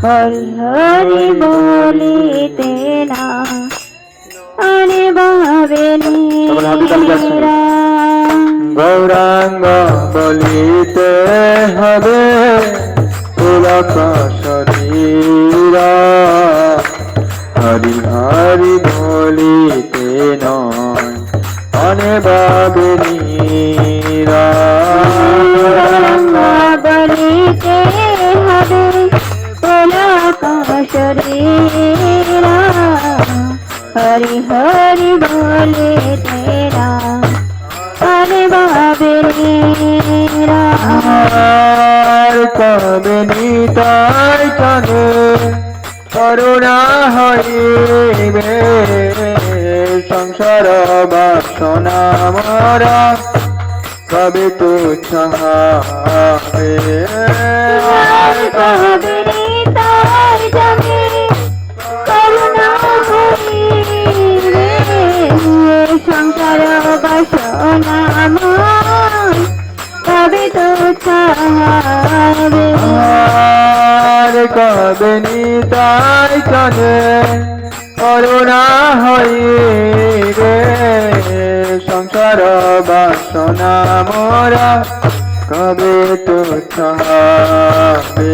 হরি হরি বলিতে না আরে ভাবে নীরা। গৌরাঙ্গ বলিতে হবে পুলক শরীরা, হরি হরি বলিতে নয় অনে ভাবে নীরা। গৌরাঙ্গ বলিতে হবে পুলক শরীরা, হরি হরি বলিতে না আরে ভাবে নীরা। কবে নিতাই কানে করুণা হইবে, সংসার বাসনা মরা কবে তুচ্ছ হবে। কবে নিতাই কানে করুণা হইবে, সংসার বাসনা মন কবে তুচ্ছ হবে। কবে নিতাই কানে করুণা হইবে, সংসার বাসনা মোরা কবে তুচ্ছ হবে।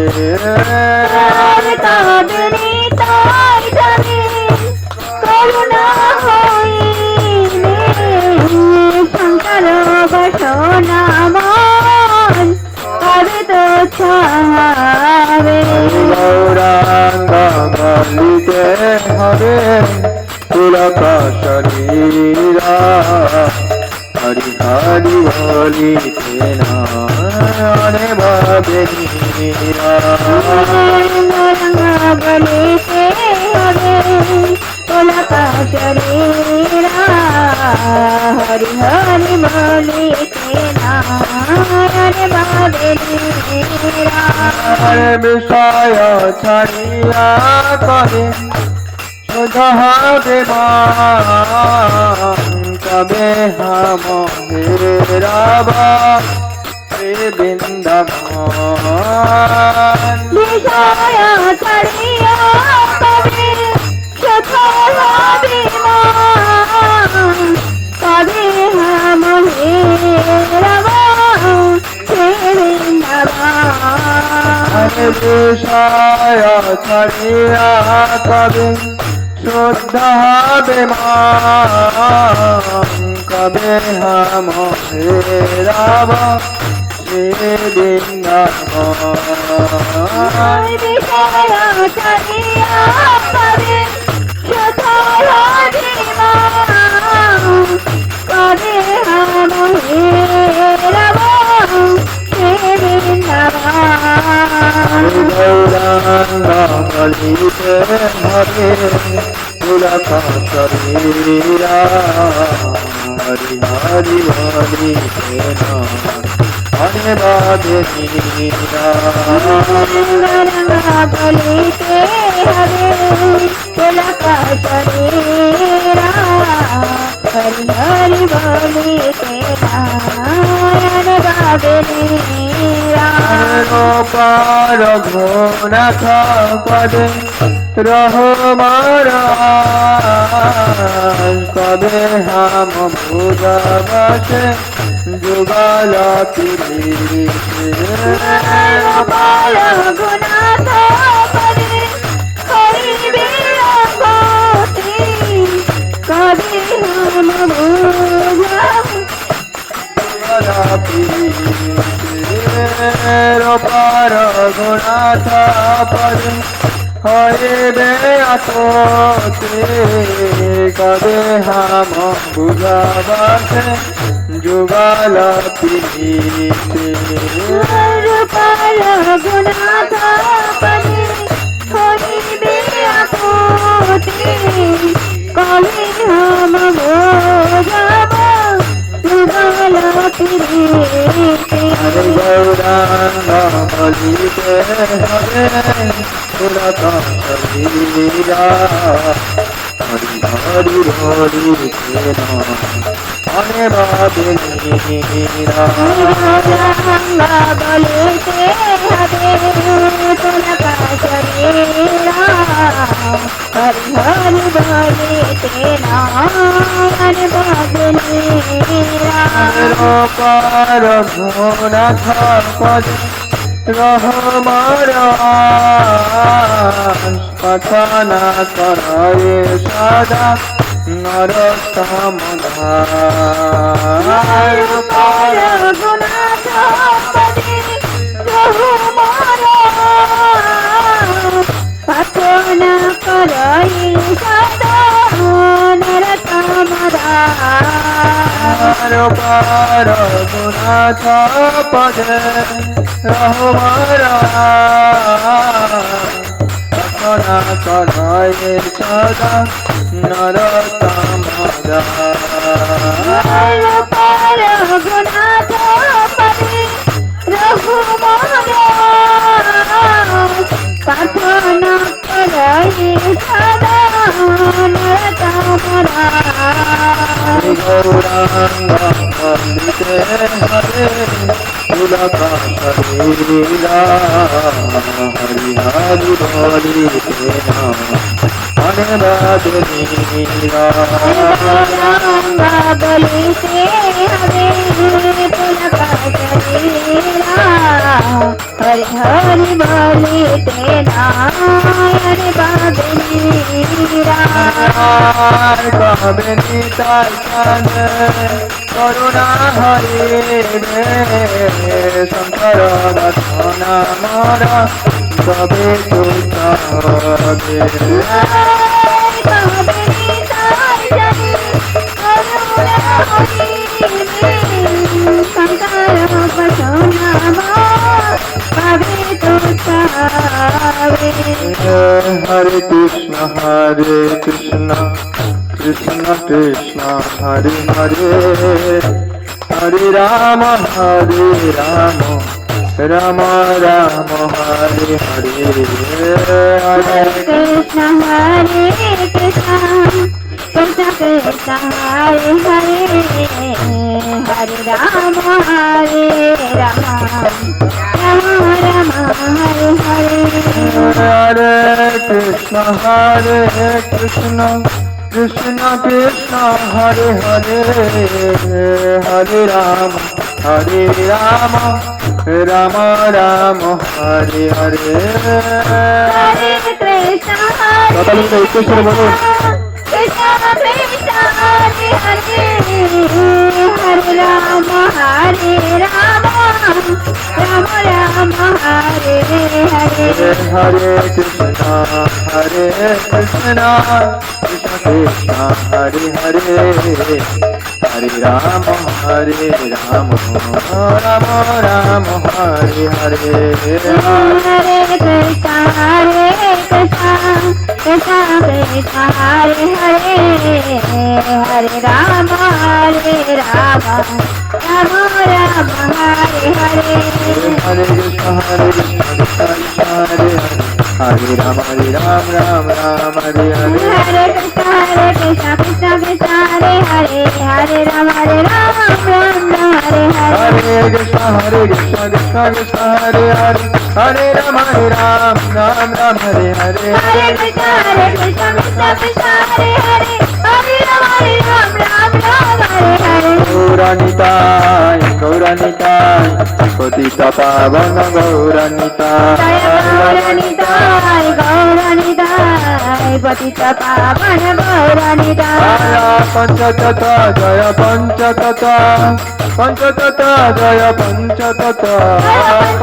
কবে নিতাই কানে করুণা হইবে, সংসার বাসনা মন কবে তুচ্ছ হবে। গৌরাঙ্গ বলিতে হবে পুলক শরীরা, হরি হরি বলিতে নয় ভাবে নীরা। গৌরাঙ্গ বলিতে হবে পুলক শরীরা, হরি হরি বলিতে নয় ভাবে নীরা। বিষয় ছাড়িয়া করে শুধ হবে কবে হাম হেরাবা বৃন্দাবন। বিষয় ছাড়িয়া কবে শুধ হবে কবে হাম হেরাবা বিষয় ছাড়িয়া কবে শুদ্ধ হবে কবে হাম হেরাব বৃন্দাবন। বিষয় ছাড়িয়া কবে শুধ হবে কবে হাম হেরাবা গৌরাঙ্গ বলিতে হবে পুলক শরীরা, হরি হরি বলিতে নয় ভাবে নীরা। গৌরাঙ্গ বলিতে হবে পুলক শরীরা, হরি হরি বলিতে নয় ভাবে নীরা। পার ঘোনাথ পদে রহমারাজ, কবে হাম ভুজবসে যুগল পিরিতে। রঘুনাথ পদে করিবে গতি, কবে হাম বুঝাব পার গুণাথ পদে হইবে আততে, কবে হাম বুঝাবসে যুগল পিরিতে। রঘুনাথ পদে হইবে আততে, কবে হাম বুঝাব যুগল পিরিতে। গৌরাঙ্গ বলিতে হবে পুলক শরীরা, হরি হরি বলিতে নয় ভাবে নীরা। বলিতে হবে পুলক শরীরা, हरि हरि बोलते नयन बदलेरा রূপার গুণাথ পদে রহমার কথনা করে সদা নরোত্তম রূপার গুণাথ পদে রহমার কথনা করে সদা নরোত্তম রূপার গুণাথ পদে রহমার কথনা করে সদা নরোত্তম রূপার গুণাথ পদে রহমার কথনা করে সদা নরোত্তম গৌরাঙ্গ বন্দিতে হরে তুলকা শরীরা হরি হরি বলিতে অনেবাদিনীরা বলিতে হবে পুলকা শরীরা হরি হরি বলিতে নয়ন বদলেরা কবে নিতাই কানে করুণা হরি রে শঙ্কর দর্শনা মর কবে তুবে হরে কৃষ্ণ কৃষ্ণ কৃষ্ণ হরে হরে হরে রাম রাম রাম হরে হরে হরে कृष्ण हरे कृष्ण कृष्ण कृष्ण हरे हरे हरे राम राम राम हरे हरे हरे कृष्ण कृष्ण कृष्ण हरे हरे हरे राम राम राम हरे हरे हरे कृष्ण बताइए कृष्ण बोलो कृष्ण कृष्ण हरे हरे हरे राम राम राम हरे हरे हरे कृष्ण कृष्ण कृष्ण हरे हरे हरे राम राम राम हरे हरे हरे कृष्ण कृष्ण कृष्ण हरे हरे हरे राम राम राम हरे हरे हरे कृष्ण कृष्ण हरे हरे राम राम हरे हरे हरे कृष्ण कृष्ण कृष्ण हरे हरे हरे राम राम हरे हरे हरे कृष्ण कृष्ण कृष्ण हरे हरे हरे राम राम हरे हरे हरे कृष्ण कृष्ण कृष्ण हरे हरे हरे राम हरे हरे गौरानिताय पतित पावन गौरानिताय गौरानिताय पतित पावन गौरानिताय पंचतत जय पंचतत पंचतत जय पंचतत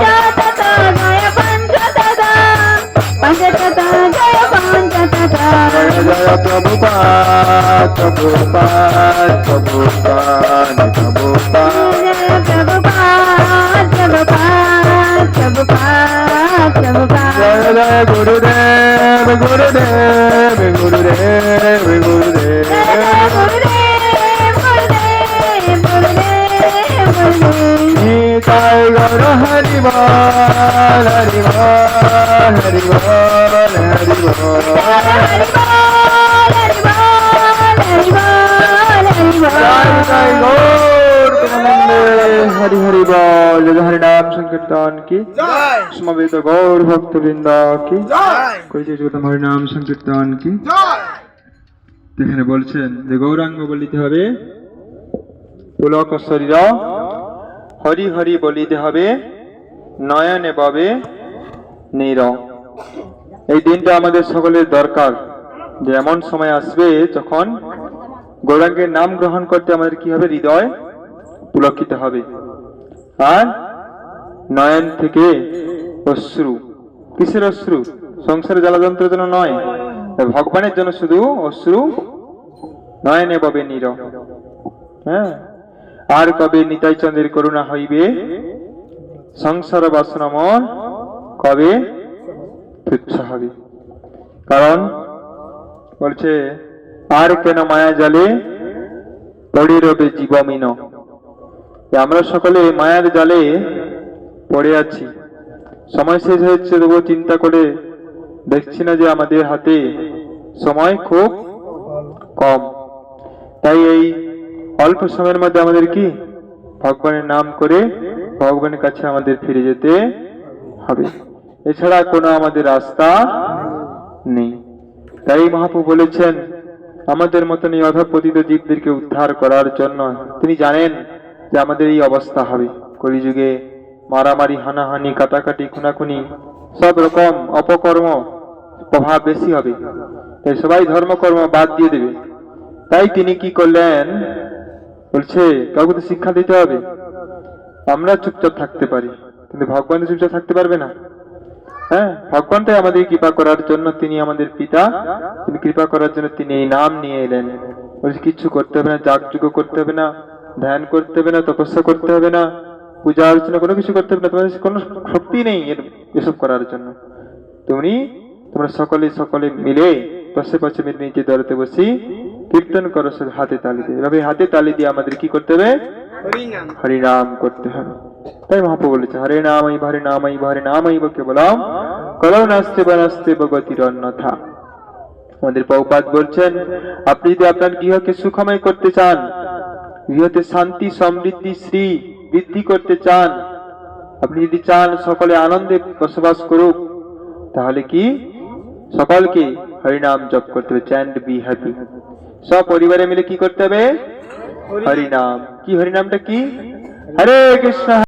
पंचतत जय पंचतत पंचतत जय पंचतत जय जय प्रभुपाद प्रभुपाद प्रभुपाद प्रभुपाद जय जय गुरुदेव गुरुदेव गुरुदेव गुरुदेव निताय गौर हरि बोल हरि बोल हरि बोल हरि बोल जय जय गौर प्रेमानंद हरि हरि बोल। जय हरि नाम संकीर्तन की समवेत गौर भक्त वृंद की কইছে যত হরি নাম সংকীর্তন কি এখানে বলছেন যে গৌরাঙ্গ বলিতে হবে পুলক শরীর, হরি হরি বলিতে হবে নয়নে ববে নীর। এই দিনটা আমাদের সকলের দরকার, যে এমন সময় আসবে যখন গৌরাঙ্গের নাম গ্রহণ করতে আমাদের কি হবে, হৃদয় পুলকিত হবে আর নয়ন থেকে অশ্রু। কিসের অশ্রু? সংসারে জ্বালাযন্ত্রের জন্য নয়, ভগবানের জন্য শুধু অশ্রু নয়নে ববে নীর। হ্যাঁ, আর কবে নিতাই চন্দ্রের করুণা হইবে, সংসার বাসনা মন কবে তুচ্ছ হবে। কারণ বলছে আর কেন মায়া জালে পড়ে রবে জীবমিন। আমরা সকলে মায়ার জালে পড়ে আছি, সময় শেষ হচ্ছে তবুও চিন্তা করে দেখছি না যে আমাদের হাতে সময় খুব কম। তাই এই অল্প সময়ের মধ্যে আমাদের কি ভগবানের নাম করে ভগবানের কাছে আমাদের ফিরে যেতে হবে, এছাড়া কোনো আমাদের রাস্তা নেই। তাই মহাপ্রভু বলেছেন আমাদের মতন এই অধঃপতিত জীবদেরকে উদ্ধার করার জন্য তিনি জানেন যে আমাদের এই অবস্থা হবে। কলিযুগে মারামারি, হানাহানি, কাটাকাটি, খুনাখুনি, সব রকম অপকর্ম প্রভাব বেশি হবে। তাই সবাই ধর্মকর্ম বাদ দিয়ে দেবে। তাই তিনি কি করলেন, বলছে কাউকে তো শিক্ষা দিতে হবে। আমরা চুপচাপ থাকতে পারি, কিন্তু ভগবান চুপচাপ থাকতে পারবে না। হ্যাঁ, ভগবানটাই আমাদের কৃপা করার জন্য, তিনি আমাদের পিতা, তিনি কৃপা করার জন্য তিনি এই নাম নিয়ে এলেন। বলছে কিচ্ছু করতে হবে না, যাগযজ্ঞ করতে হবে না, ধ্যান করতে হবে না, তপস্যা করতে হবে না, পূজা অর্চনা কোনো কিছু করতে হবে না। তোমাদের কোনো শক্তি নেই এসব করার জন্য। তোমরা সকলে মিলে পাশে মিলে নিজে দরতে বসি কীর্তন করো, সব হাতে তালি দিয়ে। এভাবে হাতে তালি দিয়ে আমাদের কি করতে হবে, হরিনাম করতে হবে। তাই মহাপ্রভু বলেছে হরে নামাই হরে নামাই হরে নামাই কেবলম কলৌ নাস্তে বনাস্তে ভগবতীর অন্যথা। আমাদের প্রভুপাদ বলছেন আপনি যদি আপনার গৃহকে সুখময় করতে চান, গৃহতে শান্তি সমৃদ্ধি শ্রী বৃদ্ধি করতে চান, আপনি যদি চান সকলে আনন্দে বসবাস করুক, তাহলে কি সকলকে হরিনাম জপ করতে হবে, চ্যান্ট বি হ্যাপি। সব পরিবারে মিলে কি করতে হবে, হরিনাম। কি হরিনামটা কি? হরে কৃষ্ণ